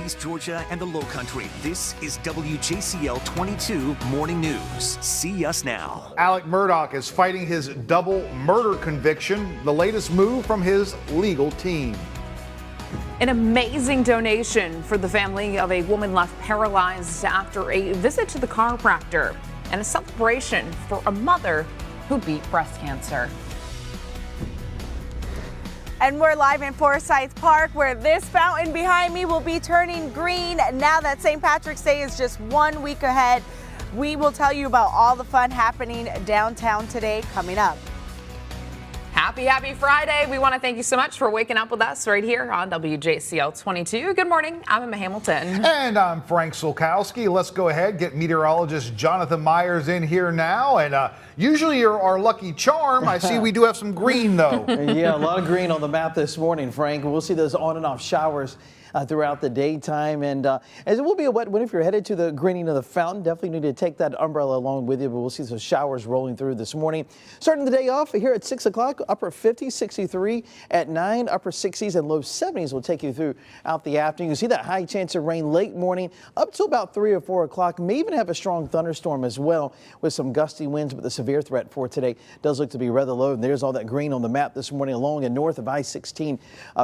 Southeast Georgia and the Lowcountry. This is WJCL 22 Morning News. See us now. Alec Murdaugh is fighting his double murder conviction, the latest move from his legal team. An amazing donation for the family of a woman left paralyzed after a visit to the chiropractor, and a celebration for a mother who beat breast cancer. And we're live in Forsyth Park, where this fountain behind me will be turning green now that St. Patrick's Day is just 1 week ahead. We will tell you about all the fun happening downtown today coming up. Happy Friday. We want to thank you so much for waking up with us right here on WJCL 22. Good morning. I'm Emma Hamilton. And I'm Frank Solkowski. Let's go ahead, get meteorologist Jonathan Myers in here now. And usually you're our lucky charm. I see we do have some green, though. Yeah, a lot of green on the map this morning, Frank. We'll see those on and off showers throughout the daytime, and as it will be a wet one if you're headed to the greening of the fountain. Definitely need to take that umbrella along with you, but we'll see some showers rolling through this morning. Starting the day off here at 6 o'clock, upper 50s, 63 at 9, upper 60s and low 70s will take you throughout the afternoon. You see that high chance of rain late morning up to about 3 or 4 o'clock. May even have a strong thunderstorm as well with some gusty winds, but the severe threat for today does look to be rather low. And there's all that green on the map this morning along and north of I-16,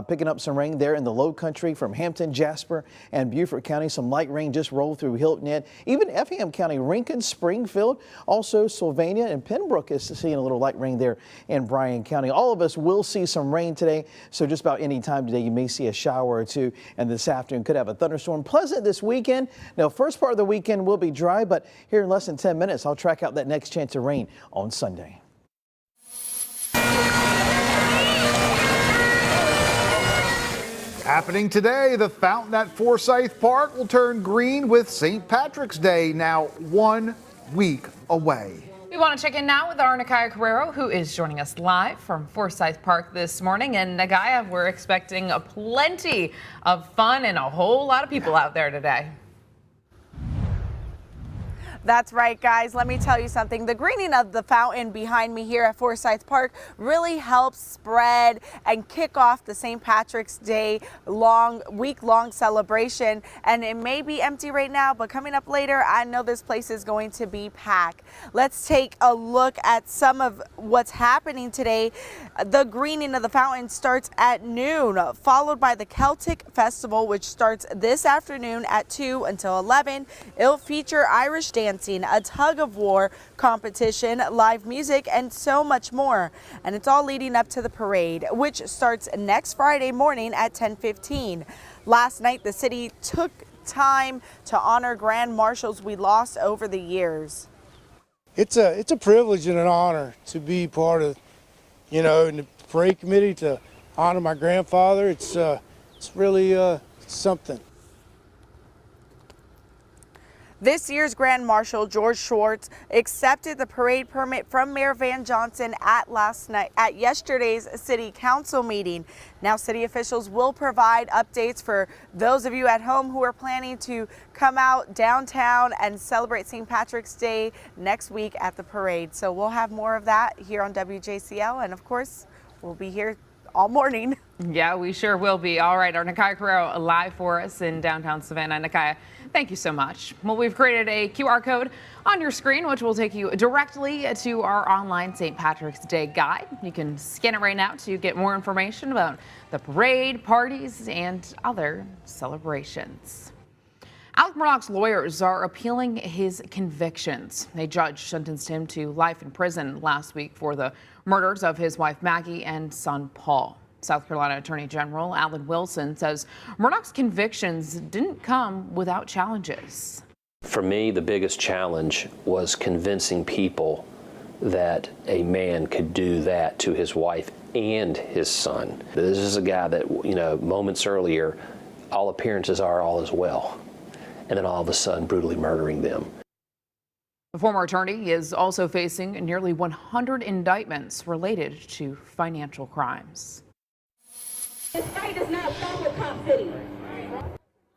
picking up some rain there in the low country from Hampton, Jasper, and Beaufort County. Some light rain just rolled through Hilton Head. Even Effingham County, Rincon, Springfield, also Sylvania and Pembroke is seeing a little light rain there in Bryan County. All of us will see some rain today, so just about any time today you may see a shower or two, and this afternoon could have a thunderstorm. Pleasant this weekend. Now, first part of the weekend will be dry, but here in less than 10 minutes, I'll track out that next chance of rain on Sunday. Happening today, the fountain at Forsyth Park will turn green with St. Patrick's Day now 1 week away. We want to check in now with our Nakaya Carrero, who is joining us live from Forsyth Park this morning. And Nakaya, we're expecting plenty of fun and a whole lot of people out there today. That's right, guys. Let me tell you something. The greening of the fountain behind me here at Forsyth Park really helps spread and kick off the St. Patrick's Day week-long celebration. And it may be empty right now, but coming up later, I know this place is going to be packed. Let's take a look at some of what's happening today. The greening of the fountain starts at noon, followed by the Celtic Festival, which starts this afternoon at 2 until 11. It'll feature Irish dance, a tug-of-war competition, live music, and so much more. And it's all leading up to the parade, which starts next Friday morning at 10:15. Last night, the city took time to honor grand marshals we lost over the years. It's a privilege and an honor to be part of, in the parade committee, to honor my grandfather. It's really something. This year's Grand Marshal George Schwartz accepted the parade permit from Mayor Van Johnson at yesterday's City Council meeting. Now, city officials will provide updates for those of you at home who are planning to come out downtown and celebrate St. Patrick's Day next week at the parade. So we'll have more of that here on WJCL, and of course, we'll be here all morning. Yeah, we sure will be. All right, our Nakaya Carrero live for us in downtown Savannah. Nakaya, thank you so much. Well, we've created a QR code on your screen, which will take you directly to our online St. Patrick's Day guide. You can scan it right now to get more information about the parade, parties, and other celebrations. Alec Murdaugh's lawyers are appealing his convictions. A judge sentenced him to life in prison last week for the murders of his wife Maggie and son Paul. South Carolina Attorney General Alan Wilson says Murdaugh's convictions didn't come without challenges. For me, the biggest challenge was convincing people that a man could do that to his wife and his son. This is a guy that, moments earlier, all appearances are all is well, and then all of a sudden brutally murdering them. The former attorney is also facing nearly 100 indictments related to financial crimes. This fight is not done with Cop City.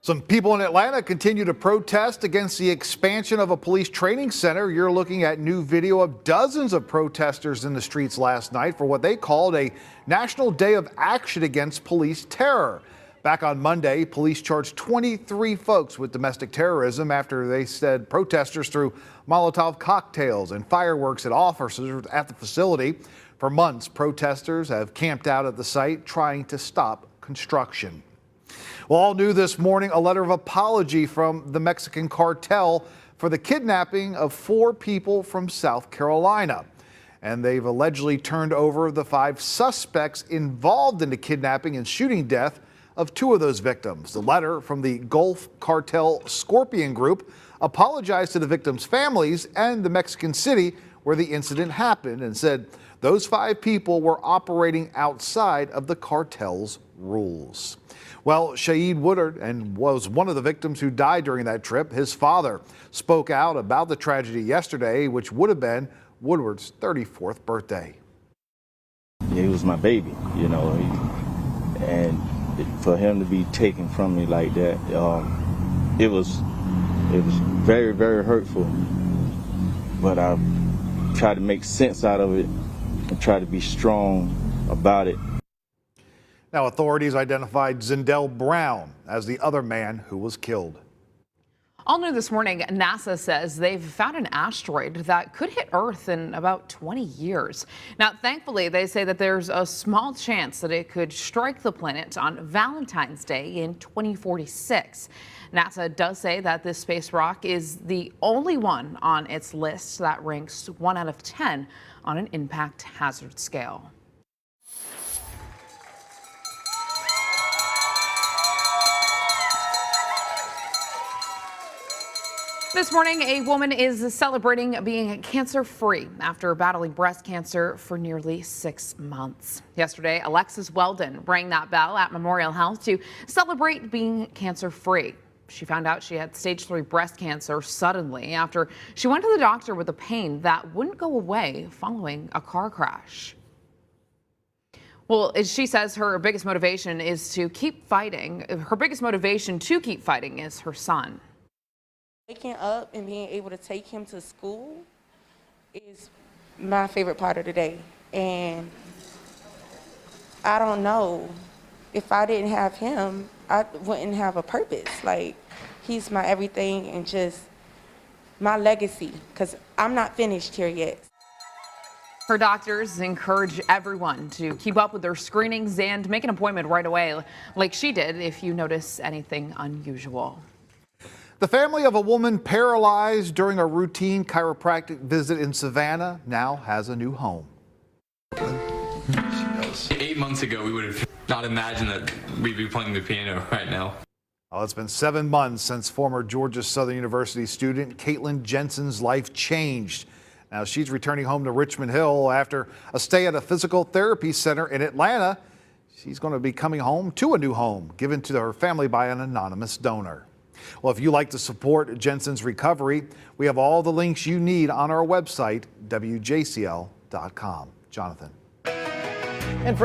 Some people in Atlanta continue to protest against the expansion of a police training center. You're looking at new video of dozens of protesters in the streets last night for what they called a National Day of Action Against Police Terror. Back on Monday, police charged 23 folks with domestic terrorism after they said protesters threw Molotov cocktails and fireworks at officers at the facility. For months, protesters have camped out at the site trying to stop construction. Well, all new this morning, a letter of apology from the Mexican cartel for the kidnapping of 4 people from South Carolina. And they've allegedly turned over the 5 suspects involved in the kidnapping and shooting death of 2 of those victims. The letter from the Gulf Cartel Scorpion Group apologized to the victims' families and the Mexican city where the incident happened and said those 5 people were operating outside of the cartel's rules. Well, Shaeed Woodard was one of the victims who died during that trip. His father spoke out about the tragedy yesterday, which would have been Woodward's 34th birthday. Yeah, he was my baby, you know, and for him to be taken from me like that, it was very, very hurtful. But I tried to make sense out of it and try to be strong about it. Now, authorities identified Zindell Brown as the other man who was killed. All new this morning, NASA says they've found an asteroid that could hit Earth in about 20 years. Now, thankfully, they say that there's a small chance that it could strike the planet on Valentine's Day in 2046. NASA does say that this space rock is the only one on its list that ranks 1 out of 10 on an impact hazard scale. This morning, a woman is celebrating being cancer-free after battling breast cancer for nearly 6 months. Yesterday, Alexis Weldon rang that bell at Memorial Health to celebrate being cancer-free. She found out she had stage 3 breast cancer suddenly after she went to the doctor with a pain that wouldn't go away following a car crash. Well, she says her biggest motivation is to keep fighting. Her biggest motivation to keep fighting is her son. Waking up and being able to take him to school is my favorite part of the day. And I don't know, if I didn't have him, I wouldn't have a purpose. Like, he's my everything and just my legacy, because I'm not finished here yet. Her doctors encourage everyone to keep up with their screenings and make an appointment right away, like she did, if you notice anything unusual. The family of a woman paralyzed during a routine chiropractic visit in Savannah now has a new home. 8 months ago, we would have not imagined that we'd be playing the piano right now. Well, it's been 7 months since former Georgia Southern University student Caitlin Jensen's life changed. Now she's returning home to Richmond Hill after a stay at a physical therapy center in Atlanta. She's going to be coming home to a new home given to her family by an anonymous donor. Well, if you like to support Jensen's recovery, we have all the links you need on our website, WJCL.com. Jonathan. And Frank